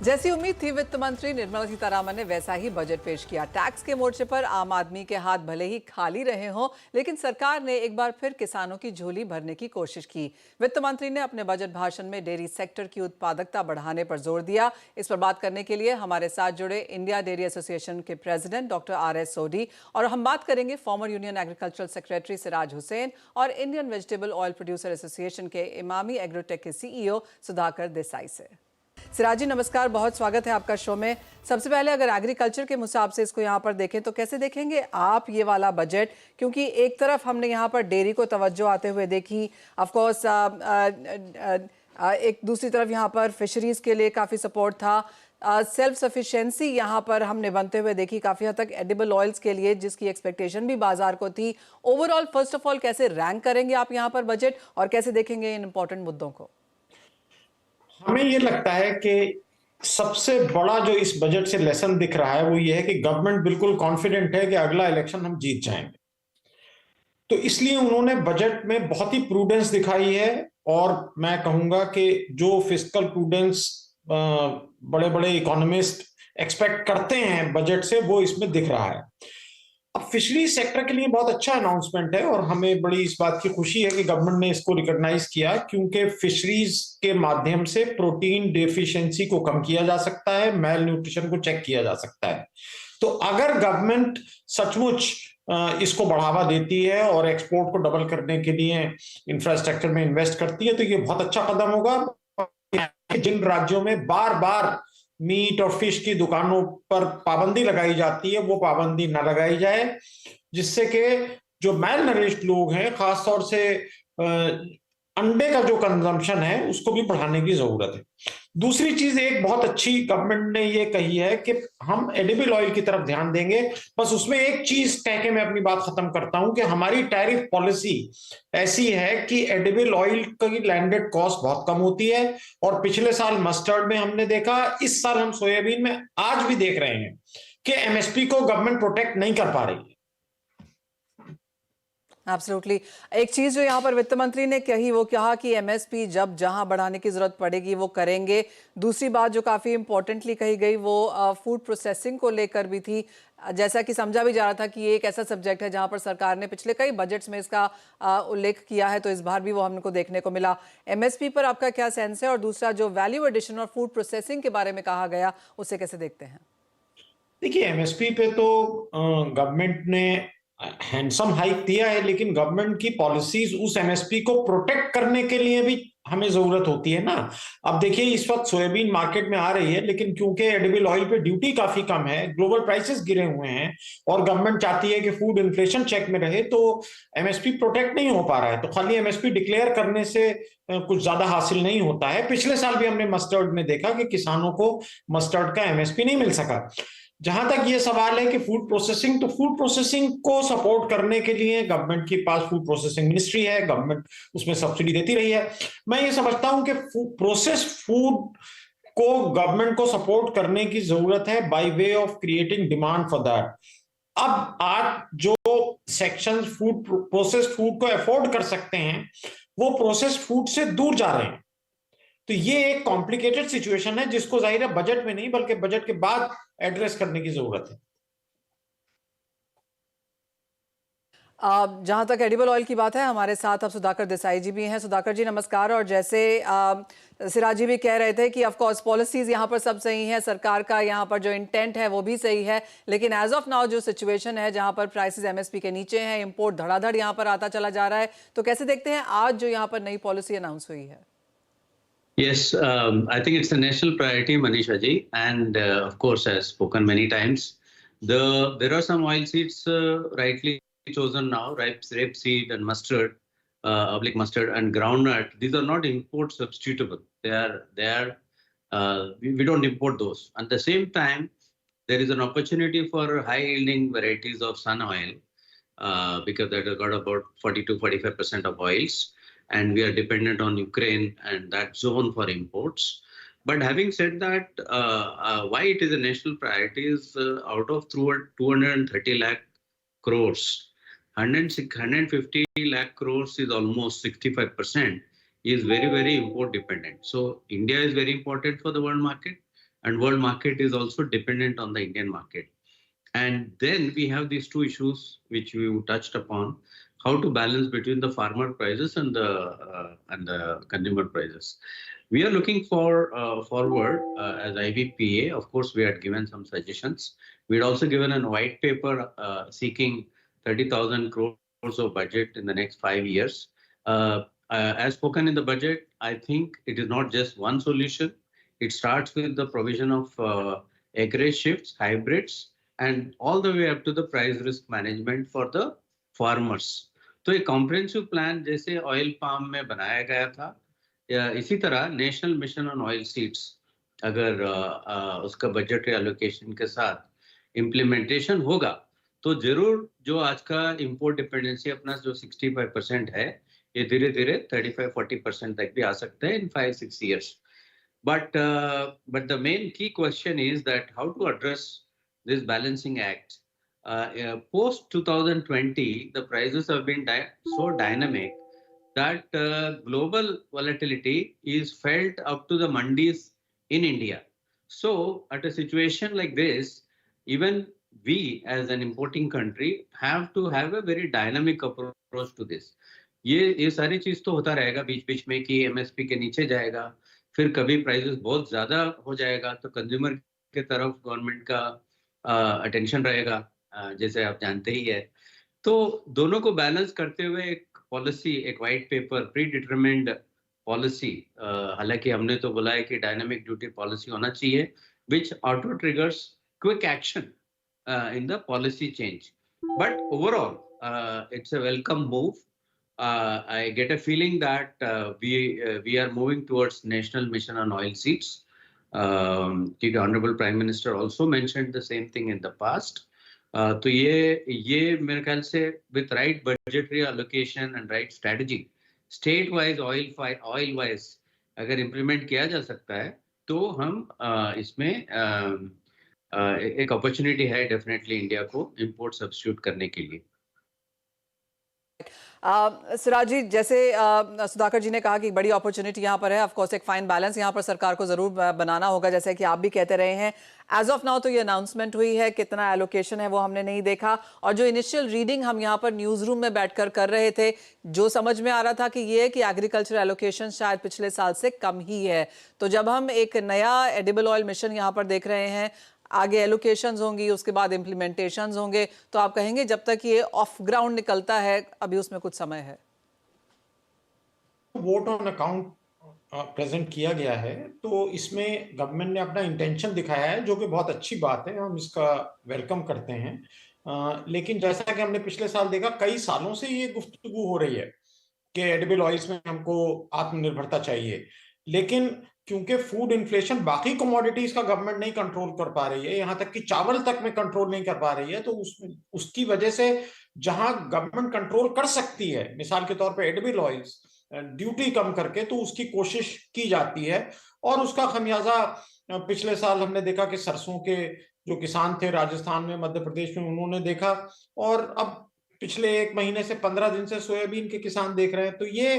जैसी उम्मीद थी वित्त मंत्री निर्मला सीतारामन ने वैसा ही बजट पेश किया। टैक्स के मोर्चे पर आम आदमी के हाथ भले ही खाली रहे हों, लेकिन सरकार ने एक बार फिर किसानों की झोली भरने की कोशिश की। वित्त मंत्री ने अपने बजट भाषण में डेयरी सेक्टर की उत्पादकता बढ़ाने पर जोर दिया। इस पर बात करने के लिए हमारे साथ जुड़े इंडिया डेयरी एसोसिएशन के प्रेसिडेंट डॉक्टर RS सोडी, और हम बात करेंगे former union agricultural secretary Siraj Hussain और Indian Vegetable Oil Producer Association के इमामी एग्रोटेक के CEO सुधाकर देसाई से। सिराज जी नमस्कार, बहुत स्वागत है आपका शो में। सबसे पहले अगर एग्रीकल्चर के हिसाब से इसको यहाँ पर देखें तो कैसे देखेंगे आप ये वाला बजट, क्योंकि एक तरफ हमने यहाँ पर डेयरी को तवज्जो आते हुए देखी, ऑफ कोर्स एक दूसरी तरफ यहाँ पर फिशरीज के लिए काफ़ी सपोर्ट था, सेल्फ सफिशिएंसी यहाँ पर हमने बनते हुए देखी काफ़ी हद तक एडिबल ऑयल्स के लिए, जिसकी एक्सपेक्टेशन भी बाजार को थी। ओवरऑल फर्स्ट ऑफ ऑल कैसे रैंक करेंगे आप यहाँ पर बजट, और कैसे देखेंगे इन इंपॉर्टेंट मुद्दों को? हमें ये लगता है कि सबसे बड़ा जो इस बजट से लेसन दिख रहा है वो ये है कि गवर्नमेंट बिल्कुल कॉन्फिडेंट है कि अगला इलेक्शन हम जीत जाएंगे। तो इसलिए उन्होंने बजट में बहुत ही प्रूडेंस दिखाई है, और मैं कहूंगा कि जो फिस्कल प्रूडेंस बड़े बड़े इकोनॉमिस्ट एक्सपेक्ट करते हैं बजट से, वो इसमें दिख रहा है। अब फिशरी सेक्टर के लिए बहुत अच्छा अनाउंसमेंट है, और हमें बड़ी इस बात की खुशी है कि गवर्नमेंट ने इसको रिकॉग्नाइज किया, क्योंकि फिशरीज के माध्यम से प्रोटीन डेफिशिएंसी को कम किया जा सकता है, मेल न्यूट्रिशन को चेक किया जा सकता है। तो अगर गवर्नमेंट सचमुच इसको बढ़ावा देती है और एक्सपोर्ट को डबल करने के लिए इंफ्रास्ट्रक्चर में इन्वेस्ट करती है, तो ये बहुत अच्छा कदम होगा। जिन राज्यों में बार बार मीट और फिश की दुकानों पर पाबंदी लगाई जाती है, वो पाबंदी न लगाई जाए, जिससे कि जो मैल नरिश्ड लोग हैं, खासतौर से अंडे का जो कंजम्पशन है उसको भी बढ़ाने की जरूरत है। दूसरी चीज एक बहुत अच्छी गवर्नमेंट ने ये कही है कि हम एडिबल ऑयल की तरफ ध्यान देंगे। बस उसमें एक चीज कह के मैं अपनी बात खत्म करता हूं कि हमारी टैरिफ पॉलिसी ऐसी है कि एडिबल ऑयल की लैंडेड कॉस्ट बहुत कम होती है, और पिछले साल मस्टर्ड में हमने देखा, इस साल हम सोयाबीन में आज भी देख रहे हैं कि MSP को गवर्नमेंट प्रोटेक्ट नहीं कर पा रही है। एब्सोल्युटली। एक चीज जो यहाँ पर वित्त मंत्री ने कही, वो कहा कि MSP जब जहां बढ़ाने की जरूरत पड़ेगी वो करेंगे। दूसरी बात जो काफी इंपॉर्टेंटली कही गई वो फूड प्रोसेसिंग को लेकर भी थी। जैसा कि समझा भी जा रहा था कि ये एक ऐसा सब्जेक्ट है जहां पर सरकार ने पिछले कई बजट्स में इसका उल्लेख किया है, तो इस बार भी वो हमको देखने को मिला। MSP पर आपका क्या सेंस है, और दूसरा जो वैल्यू एडिशन और फूड प्रोसेसिंग के बारे में कहा गया, उसे कैसे देखते हैं? देखिए, MSP पे तो गवर्नमेंट ने हैंडसम हाइक दिया है, लेकिन गवर्नमेंट की पॉलिसीज उस MSP को प्रोटेक्ट करने के लिए भी हमें जरूरत होती है ना। अब देखिए, इस वक्त सोयाबीन मार्केट में आ रही है, लेकिन क्योंकि एडिबल ऑयल पे ड्यूटी काफी कम है, ग्लोबल प्राइसेस गिरे हुए हैं, और गवर्नमेंट चाहती है कि फूड इन्फ्लेशन चेक में रहे, तो MSP प्रोटेक्ट नहीं हो पा रहा है। तो खाली MSP डिक्लेयर करने से कुछ ज्यादा हासिल नहीं होता है। पिछले साल भी हमने मस्टर्ड में देखा कि किसानों को मस्टर्ड का MSP नहीं मिल सका। जहां तक ये सवाल है कि फूड प्रोसेसिंग, तो फूड प्रोसेसिंग को सपोर्ट करने के लिए गवर्नमेंट के पास फूड प्रोसेसिंग मिनिस्ट्री है, गवर्नमेंट उसमें सब्सिडी देती रही है। मैं ये समझता हूं कि प्रोसेस्ड फूड को गवर्नमेंट को सपोर्ट करने की जरूरत है by way of creating demand for that. अब आज जो सेक्शन फूड प्रोसेस्ड फूड को अफोर्ड कर सकते हैं, वो प्रोसेस्ड फूड से दूर जा रहे हैं। तो ये एक कॉम्प्लिकेटेड सिचुएशन है, जिसको जाहिर है बजट में नहीं बल्कि बजट के बाद एड्रेस करने की जरूरत है। जहां तक एडिबल ऑयल की बात है, हमारे साथ अब सुधाकर देसाई जी भी हैं। सुधाकर जी नमस्कार। और जैसे सिराज जी भी कह रहे थे कि ऑफ कोर्स पॉलिसीज यहाँ पर सब सही हैं, सरकार का यहाँ पर जो इंटेंट है वो भी सही है, लेकिन एज ऑफ नाउ जो सिचुएशन है जहाँ पर प्राइसेस MSP के नीचे हैं, इंपोर्ट धड़ाधड़ यहाँ पर आता चला जा रहा है, तो कैसे देखते हैं आज जो यहाँ पर नई पॉलिसी अनाउंस हुई है? Yes, I think it's a national priority, Manisha ji, and of course, as spoken many times, there are some oilseeds rightly chosen now, rapeseed and mustard, oblique mustard and groundnut. These are not import substitutable. We don't import those. At the same time, there is an opportunity for high yielding varieties of sun oil because that has got about 40 to 45% of oils. And we are dependent on Ukraine and that zone for imports. But having said that, why it is a national priority is out of 230 lakh crores, 150 lakh crores is almost 65%, is very, very import dependent. So India is very important for the world market. and world market is also dependent on the Indian market. And then we have these two issues which we touched upon: how to balance between the farmer prices and the consumer prices. We are looking for forward as IBPA. Of course, we had given some suggestions. We had also given a white paper seeking 30,000 crores of budget in the next 5 years. As spoken in the budget, I think it is not just one solution. It starts with the provision of acreage shifts, hybrids, and all the way up to the price risk management for the farmers. तो एक comprehensive plan जैसे oil palm में बनाया गया था, या इसी तरह national mission on oil seeds अगर उसका बजटरी एलोकेशन के साथ इम्प्लीमेंटेशन होगा तो जरूर जो आज का इंपोर्ट डिपेंडेंसी अपना जो 65% है, ये धीरे धीरे 35-40% तक भी आ सकता है इन 5-6 years. But the main key question is that how to address this balancing act. Post 2020, the prices have been so dynamic that global volatility is felt up to the mandis in India. So at a situation like this, even we as an importing country have to have a very dynamic approach to this. ये सारी चीज तो होता रहेगा बीच बीच में कि MSP के नीचे जाएगा, फिर कभी प्राइसेस बहुत ज्यादा हो जाएगा तो कंज्यूमर के तरफ गवर्नमेंट का अटेंशन रहेगा, जैसे आप जानते ही है. तो दोनों को बैलेंस करते हुए एक पॉलिसी, एक white paper, pre determined policy, हालांकि हमने तो बोला है कि डायनामिक ड्यूटी पॉलिसी होना चाहिए which auto triggers quick action in the policy change. But overall it's a welcome move. I get a feeling that we are moving towards national mission on oil seeds. The Honorable Prime Minister also mentioned the same thing in the past. तो ये मेरे ख्याल से with right budgetary allocation and right strategy, state wise oil wise अगर implement किया जा सकता है तो हम इसमें एक opportunity है definitely इंडिया को import substitute करने के लिए. सिराज जी, जैसे सुधाकर जी ने कहा कि बड़ी अपॉर्चुनिटी यहाँ पर है, ऑफ कोर्स एक फाइन बैलेंस यहाँ पर सरकार को जरूर बनाना होगा, जैसे कि आप भी कहते रहे हैं. एज ऑफ नाउ तो ये अनाउंसमेंट हुई है, कितना एलोकेशन है वो हमने नहीं देखा, और जो इनिशियल रीडिंग हम यहाँ पर न्यूज रूम में बैठकर कर रहे थे, जो समझ में आ रहा था कि ये कि एग्रीकल्चर एलोकेशन शायद पिछले साल से कम ही है. तो जब हम एक नया एडिबल ऑयल मिशन यहाँ पर देख रहे हैं, आगे एलोकेशंस होंगी, उसके बाद इम्प्लीमेंटेशंस होंगे, तो आप कहेंगे जब तक ये ऑफ ग्राउंड निकलता है अभी उसमें कुछ समय है. वोट ऑन अकाउंट प्रेजेंट किया गया है तो इसमें गवर्नमेंट ने अपना इंटेंशन दिखाया है, जो कि बहुत अच्छी बात है, हम इसका वेलकम करते हैं. लेकिन जैसा कि हमने पिछले साल देखा, कई सालों से ये गुफ्तगू हो रही है कि एडिबल ऑयल्स में हमको आत्मनिर्भरता चाहिए, लेकिन क्योंकि फूड इन्फ्लेशन बाकी कमोडिटीज का गवर्नमेंट नहीं कंट्रोल कर पा रही है, यहां तक कि चावल तक में कंट्रोल नहीं कर पा रही है, तो उसकी वजह से जहां गवर्नमेंट कंट्रोल कर सकती है, मिसाल के तौर पे एडिबल ऑयल्स ड्यूटी कम करके, तो उसकी कोशिश की जाती है. और उसका खमियाजा पिछले साल हमने देखा कि सरसों के जो किसान थे राजस्थान में, मध्य प्रदेश में, उन्होंने देखा, और अब पिछले 1 महीने से 15 दिन से सोयाबीन के किसान देख रहे हैं. तो ये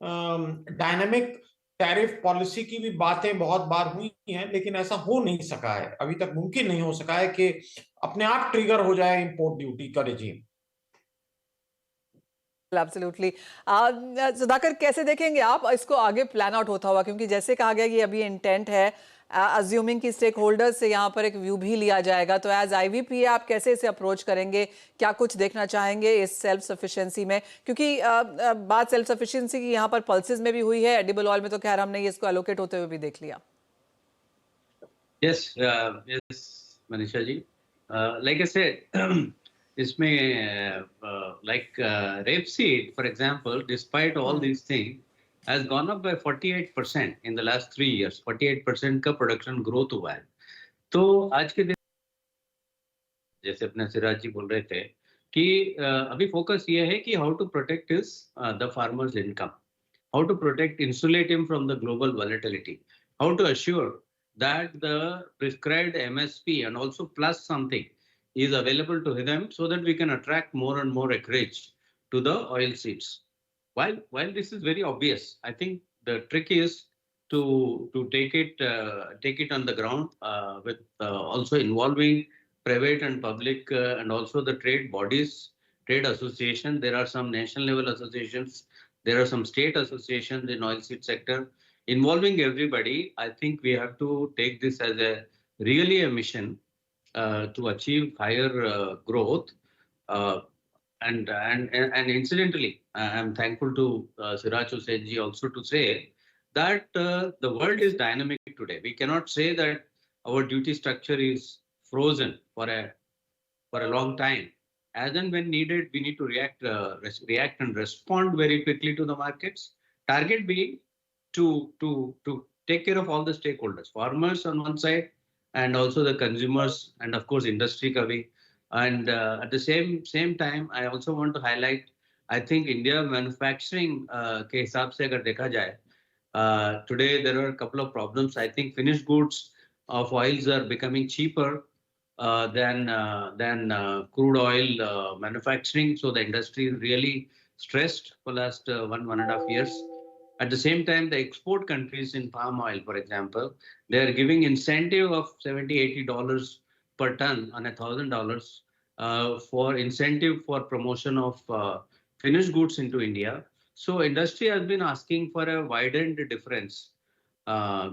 डायनामिक टैरिफ पॉलिसी की भी बातें बहुत बार हुई हैं, लेकिन ऐसा हो नहीं सका है, अभी तक मुमकिन नहीं हो सका है कि अपने आप ट्रिगर हो जाए इंपोर्ट ड्यूटी का रेजीम. एब्सोल्युटली. सुधाकर, कैसे देखेंगे आप इसको आगे प्लान आउट होता हुआ, क्योंकि जैसे कहा गया कि अभी इंटेंट है, अज्यूमिंग कि स्टेक होल्डर्स से यहाँ पर एक व्यू भी लिया जाएगा, तो एज आईवीपीए आप कैसे इसे अप्रोच करेंगे, क्या कुछ देखना चाहेंगे इस सेल्फ सफिशिएंसी में, क्योंकि बात सेल्फ सफिशिएंसी की यहाँ पर पल्सेस में भी हुई है, एडिबल ऑयल में तो खैर हमने इसको एलोकेट होते हुए भी देख लिया. Yes Manisha ji, like I said, इसमें like rapeseed for example, despite all these things, has gone up by 48% in the last 3 years. 48% का प्रोडक्शन ग्रोथ हुआ है. तो आज के दिन जैसे अपने सिराज जी बोल रहे थे कि अभी फोकस ये है कि how to protect is the farmers income, how to protect, insulate him from the global volatility, how to assure that the prescribed MSP and also plus something is available to them so that we can attract more and more acreage to the oil seeds. While this is very obvious, I think the trick is to take it on the ground with also involving private and public and also the trade bodies, trade association. There are some national level associations. There are some state associations in oilseed sector. Involving everybody, I think we have to take this as really a mission to achieve higher growth. And incidentally, I'm thankful to Siraj Hussain ji also to say that the world is dynamic today. We cannot say that our duty structure is frozen for a long time. As and when needed, we need to react and respond very quickly to the markets. Target being to take care of all the stakeholders, farmers on one side, and also the consumers, and of course industry ka bhi. And at the same time, I also want to highlight, I think India manufacturing ke hisab se agar dekha jaye, today there are a couple of problems. I think finished goods of oils are becoming cheaper than crude oil manufacturing. So the industry is really stressed for last 1.5 years. At the same time, the export countries in palm oil, for example, they are giving incentive of $70-80 per ton on $1,000 for incentive for promotion of finished goods into India. So industry has been asking for a widened difference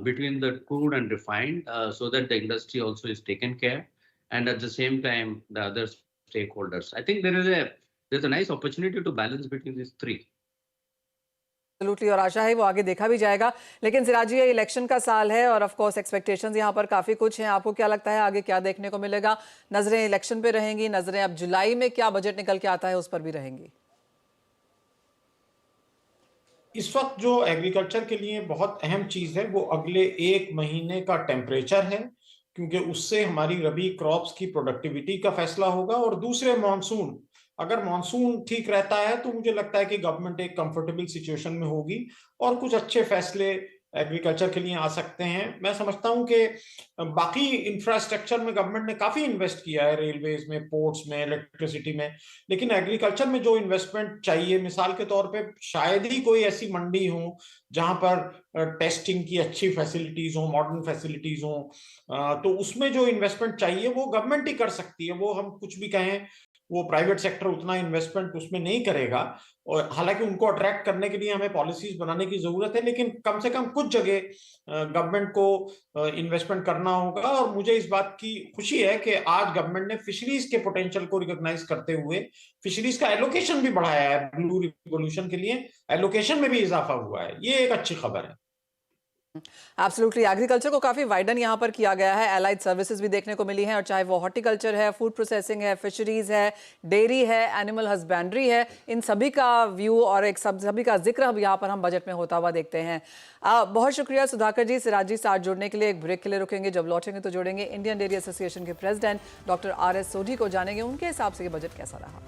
between the crude and refined so that the industry also is taken care, and at the same time the other stakeholders. I think there's a nice opportunity to balance between these three. Absolutely, और आशा है वो आगे देखा भी जाएगा। लेकिन सिराज जी, ये election का साल है और ऑफ कोर्स एक्सपेक्टेशंस यहाँ पर काफी कुछ हैं। आपको क्या लगता है आगे क्या देखने को मिलेगा? नजरें इलेक्शन पे रहेंगी, नजरें अब जुलाई में क्या बजट निकल के आता है उस पर भी रहेंगी? इस वक्त जो एग्रीकल्चर के लिए बहुत अहम चीज है वो अगले 1 महीने का टेम्परेचर है, क्योंकि उससे हमारी रबी क्रॉप्स की प्रोडक्टिविटी का फैसला होगा। और दूसरे मॉनसून, अगर मॉनसून ठीक रहता है तो मुझे लगता है कि गवर्नमेंट एक कंफर्टेबल सिचुएशन में होगी और कुछ अच्छे फैसले एग्रीकल्चर के लिए आ सकते हैं। मैं समझता हूं कि बाकी इंफ्रास्ट्रक्चर में गवर्नमेंट ने काफी इन्वेस्ट किया है, रेलवेज में, पोर्ट्स में, इलेक्ट्रिसिटी में, लेकिन एग्रीकल्चर में जो इन्वेस्टमेंट चाहिए, मिसाल के तौर पे शायद ही कोई ऐसी मंडी हो जहां पर टेस्टिंग की अच्छी फैसिलिटीज हो, मॉडर्न फैसिलिटीज हो, तो उसमें जो इन्वेस्टमेंट चाहिए वो गवर्नमेंट ही कर सकती है। वो हम कुछ भी कहें, वो प्राइवेट सेक्टर उतना इन्वेस्टमेंट उसमें नहीं करेगा। और हालांकि उनको अट्रैक्ट करने के लिए हमें पॉलिसीज बनाने की जरूरत है, लेकिन कम से कम कुछ जगह गवर्नमेंट को इन्वेस्टमेंट करना होगा। और मुझे इस बात की खुशी है कि आज गवर्नमेंट ने फिशरीज के पोटेंशियल को रिकॉग्नाइज करते हुए फिशरीज का एलोकेशन भी बढ़ाया है। ब्लू रिवोल्यूशन के लिए एलोकेशन में भी इजाफा हुआ है, ये एक अच्छी खबर है। एब्सोल्युटली, एग्रीकल्चर को काफी वाइडन यहाँ पर किया गया है। एलाइड सर्विसेज भी देखने को मिली हैं, और चाहे वो हॉर्टिकल्चर है, फूड प्रोसेसिंग है, फिशरीज है, डेयरी है, एनिमल हस्बेंड्री है, इन सभी का व्यू और एक सभी का जिक्र अब यहाँ पर हम बजट में होता हुआ देखते हैं। बहुत शुक्रिया सुधाकर जी, सिराज जी साथ जुड़ने के लिए। एक ब्रेक के लिए रुकेंगे, जब लौटेंगे तो जोड़ेंगे इंडियन डेयरी एसोसिएशन के प्रेसिडेंट डॉक्टर RS सोढी को, जानेंगे उनके हिसाब से ये बजट कैसा रहा।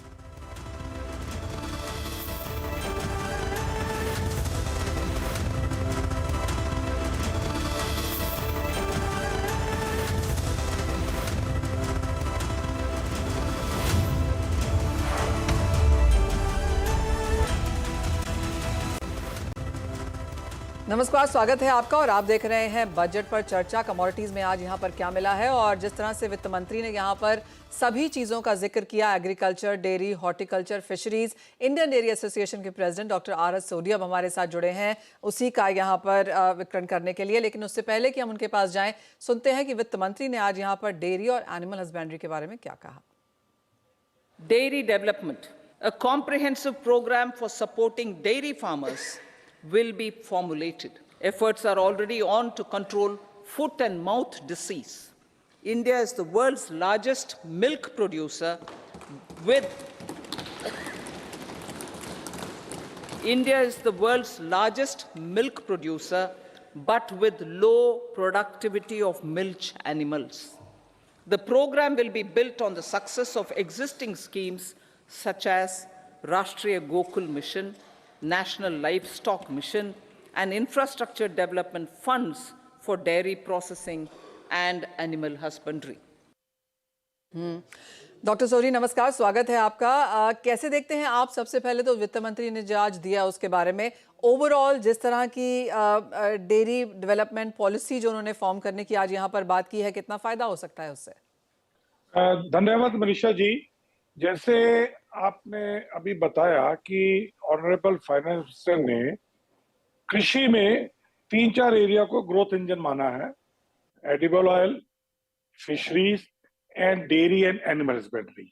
नमस्कार, स्वागत है आपका, और आप देख रहे हैं बजट पर चर्चा। कमोडिटीज में आज यहाँ पर क्या मिला है, और जिस तरह से वित्त मंत्री ने यहाँ पर सभी चीज़ों का जिक्र किया, agriculture, dairy, horticulture, fisheries, Indian dairy Association के प्रेसिडेंट डॉक्टर RS सोढी अब हमारे साथ जुड़े हैं उसी का यहाँ पर विवरण करने के लिए। लेकिन उससे पहले कि हम उनके पास जाएं, सुनते हैं कि वित्त मंत्री ने आज यहाँ पर डेयरी और एनिमल हस्बेंड्री के बारे में क्या कहा। Dairy development, a comprehensive program for supporting dairy farmers will be formulated. Efforts are already on to control foot and mouth disease. India is the world's largest milk producer with but with low productivity of milch animals. The program will be built on the success of existing schemes such as Rashtriya Gokul Mission, National Livestock Mission, and infrastructure development funds for dairy processing and animal husbandry. Doctor sorry नमस्कार, स्वागत है आपका। कैसे देखते हैं आप, सबसे पहले तो वित्त मंत्री ने जो आज दिया उसके बारे में, ओवरऑल जिस तरह की डेयरी डेवलपमेंट पॉलिसी जो उन्होंने फॉर्म करने की आज यहाँ पर बात की है, कितना फायदा हो सकता है उससे? धन्यवाद मनीषा जी। जैसे आपने अभी बताया कि ऑनरेबल फाइनेंस मिनिस्टर ने कृषि में 3-4 एरिया को ग्रोथ इंजन माना है: edible oil, fisheries and dairy and animal husbandry.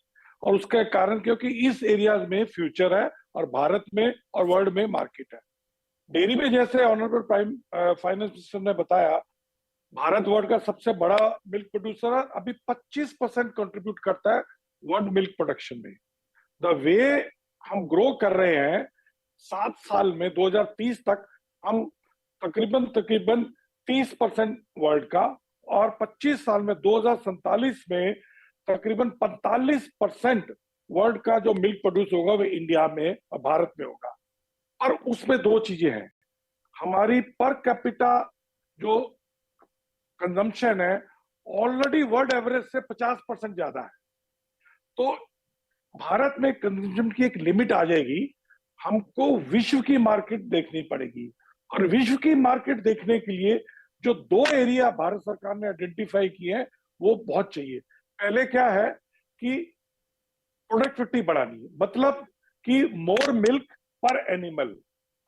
और उसका कारण क्योंकि इस एरियाज में फ्यूचर है और भारत में और वर्ल्ड में मार्केट है। डेयरी में जैसे ऑनरेबल फाइनेंस मिनिस्टर ने बताया, भारत वर्ल्ड का सबसे बड़ा मिल्क प्रोड्यूसर है, अभी 25% कंट्रीब्यूट करता है वर्ल्ड मिल्क प्रोडक्शन में। द वे हम ग्रो कर रहे हैं, 7 साल में 2030 तक हम तकरीबन 30% वर्ल्ड का, और 25 साल में 2047 में तकरीबन 45% वर्ल्ड का जो मिल्क प्रोड्यूस होगा वो इंडिया में और भारत में होगा। और उसमें 2 चीजें हैं, हमारी पर कैपिटा जो कंजम्पशन है ऑलरेडी वर्ल्ड एवरेज से 50% ज्यादा है। तो भारत में कंजम्पशन की एक लिमिट आ जाएगी, हमको विश्व की मार्केट देखनी पड़ेगी। और विश्व की मार्केट देखने के लिए जो 2 एरिया भारत सरकार ने आइडेंटिफाई किए हैं वो बहुत चाहिए। पहले क्या है कि प्रोडक्टिविटी बढ़ानी है, मतलब कि मोर मिल्क पर एनिमल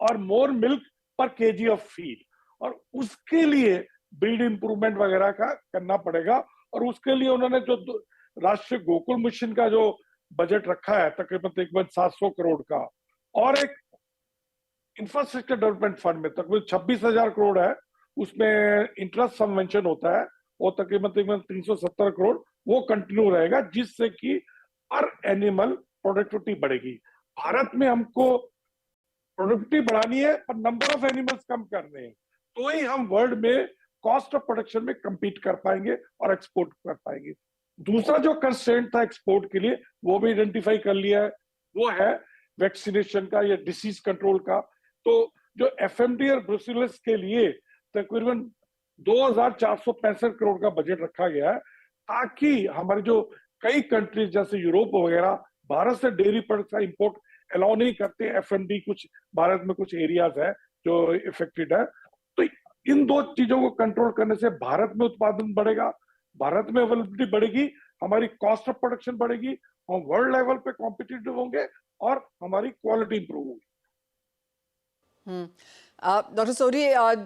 और मोर मिल्क पर केजी ऑफ फीड, और उसके लिए ब्रीड इंप्रूवमेंट वगैरह का करना पड़ेगा। और उसके लिए उन्होंने जो राष्ट्रीय गोकुल मिशन का जो बजट रखा है तकरीबन 700 करोड़ का, और एक इंफ्रास्ट्रक्चर डेवलपमेंट फंड में तकरीबन 26,000 करोड़ है, उसमें इंटरेस्ट सबवेंशन होता है, वो तकरीबन 370 करोड़ वो कंटिन्यू रहेगा, जिससे कि पर एनिमल प्रोडक्टिविटी बढ़ेगी। भारत में हमको प्रोडक्टिविटी बढ़ानी है पर नंबर ऑफ एनिमल्स कम करने हैं, तो ही हम वर्ल्ड में कॉस्ट ऑफ प्रोडक्शन में compete कर पाएंगे और एक्सपोर्ट कर पाएंगे। दूसरा जो कंस्ट्रेंट था एक्सपोर्ट के लिए वो भी आइडेंटिफाई कर लिया है, वो है वैक्सीनेशन का या डिसीज कंट्रोल का। तो जो एफएमडी और ब्रुसेलोसिस के लिए तकरीबन 2,465 करोड़ का बजट रखा गया है, ताकि हमारे जो कई कंट्रीज जैसे यूरोप वगैरह भारत से डेयरी प्रोडक्ट का इंपोर्ट अलाउ नहीं करते, एफएमडी कुछ भारत में कुछ एरियाज है जो इफेक्टेड है। तो इन 2 चीजों को कंट्रोल करने से भारत में उत्पादन बढ़ेगा, भारत में अवेलेबिलिटी बढ़ेगी, हमारी कॉस्ट ऑफ प्रोडक्शन बढ़ेगी, हम वर्ल्ड लेवल पे कॉम्पिटिटिव होंगे और हमारी क्वालिटी इंप्रूव होगी। डॉक्टर सोरी,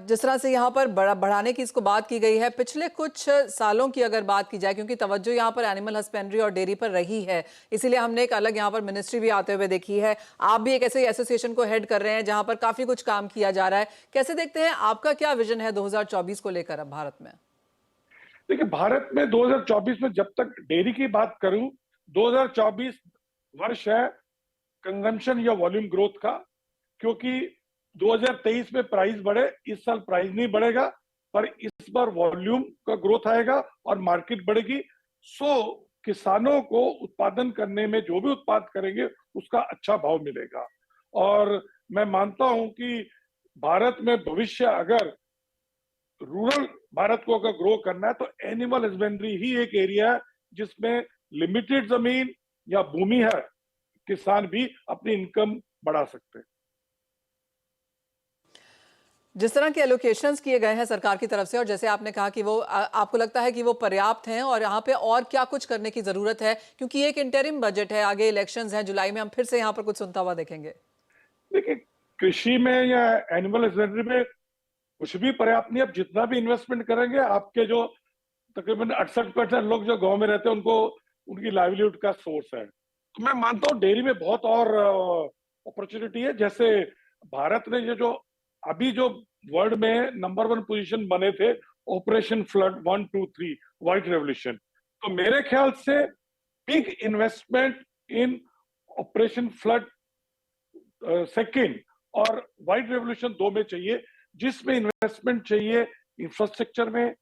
जिस तरह से यहाँ पर बढ़ाने की इसको बात की गई है, पिछले कुछ सालों की अगर बात की जाए, क्योंकि तवज्जो यहाँ पर एनिमल हस्बेंड्री और डेयरी पर रही है, इसीलिए हमने एक अलग यहाँ पर मिनिस्ट्री भी आते हुए देखी है। आप भी एक ऐसे एसोसिएशन को हेड कर रहे हैं जहाँ पर काफी कुछ काम किया जा रहा है। कैसे देखते हैं, आपका क्या विजन है 2024 को लेकर अब भारत में? देखिए, भारत में 2024 में जब तक डेयरी की बात करूं, 2024 वर्ष है कंजम्पशन या वॉल्यूम ग्रोथ का, क्योंकि 2023 में प्राइस बढ़े, इस साल प्राइस नहीं बढ़ेगा, पर इस बार वॉल्यूम का ग्रोथ आएगा और मार्केट बढ़ेगी। सो किसानों को उत्पादन करने में जो भी उत्पाद करेंगे उसका अच्छा भाव मिलेगा। और मैं मानता हूं कि भारत में भविष्य अगर रूरल भारत को अगर ग्रो करना है तो एनिमल हस्बेंड्री ही एक एरिया है जिसमें लिमिटेड जमीन या भूमि है, किसान भी अपनी इनकम बढ़ा सकते हैं। जिस तरह के एलोकेशंस किए गए हैं सरकार की तरफ से, और जैसे आपने कहा कि वो आपको लगता है कि वो पर्याप्त हैं, और यहाँ पे और क्या कुछ करने की जरूरत है, क्योंकि ये एक इंटरिम बजट है, आगे इलेक्शंस हैं, जुलाई में हम फिर से यहाँ पर कुछ सुनता हुआ देखेंगे? देखिए, कृषि में या एनिमल हस्बेंड्री में कुछ भी पर्याप्त नहीं। अब जितना भी इन्वेस्टमेंट करेंगे, आपके जो तकरीबन 68% लोग जो गांव में रहते हैं उनको उनकी लाइवलीहुड का सोर्स है। तो मैं मानता हूँ डेयरी में बहुत और अपॉर्चुनिटी है। जैसे भारत ने ये जो अभी जो वर्ल्ड में नंबर 1 पोजीशन बने थे, ऑपरेशन फ्लड 1, 2, 3 व्हाइट रेवोल्यूशन, तो मेरे ख्याल से बिग इन्वेस्टमेंट इन ऑपरेशन फ्लड सेकेंड और व्हाइट रेवोल्यूशन 2 में चाहिए, जिसमें इन्वेस्टमेंट चाहिए इंफ्रास्ट्रक्चर में।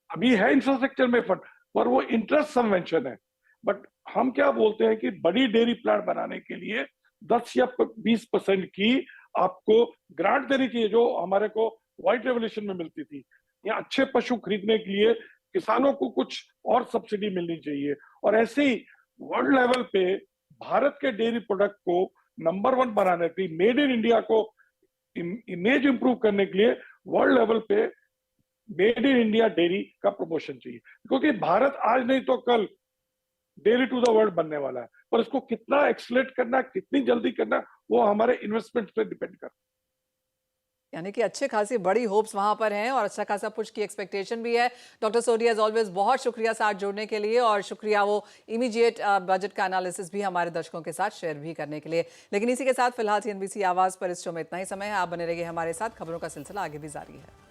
अभी है इंफ्रास्ट्रक्चर में फंड, पर वो इंटरेस्ट सबवेंशन है। बट हम क्या बोलते हैं कि बड़ी डेयरी प्लांट बनाने के लिए 10 या 20% की आपको ग्रांट देनी चाहिए, जो हमारे को व्हाइट रेवोल्यूशन में मिलती थी। या अच्छे पशु खरीदने के लिए किसानों को कुछ और सब्सिडी मिलनी चाहिए। और ऐसे ही वर्ल्ड लेवल पे भारत के डेयरी प्रोडक्ट को नंबर 1 बनाने के लिए, मेड इन इंडिया को इमेज इंप्रूव करने के लिए वर्ल्ड लेवल पे मेड इन इंडिया डेयरी का प्रमोशन चाहिए, क्योंकि भारत आज नहीं तो कल डेयरी टू द वर्ल्ड बनने वाला है, पर इसको कितना एक्सलेट करना, कितनी जल्दी करना, वो हमारे इन्वेस्टमेंट पे डिपेंड करता है। यानी कि अच्छे खासी बड़ी होप्स वहां पर हैं और अच्छा खासा पुश की एक्सपेक्टेशन भी है। डॉक्टर सोडी एज ऑलवेज बहुत शुक्रिया साथ जुड़ने के लिए, और शुक्रिया वो इमीडिएट बजट का एनालिसिस भी हमारे दर्शकों के साथ शेयर भी करने के लिए। लेकिन इसी के साथ फिलहाल CNBC आवाज पर इस शो में इतना ही समय है। आप बने रहिए हमारे साथ, खबरों का सिलसिला आगे भी जारी है।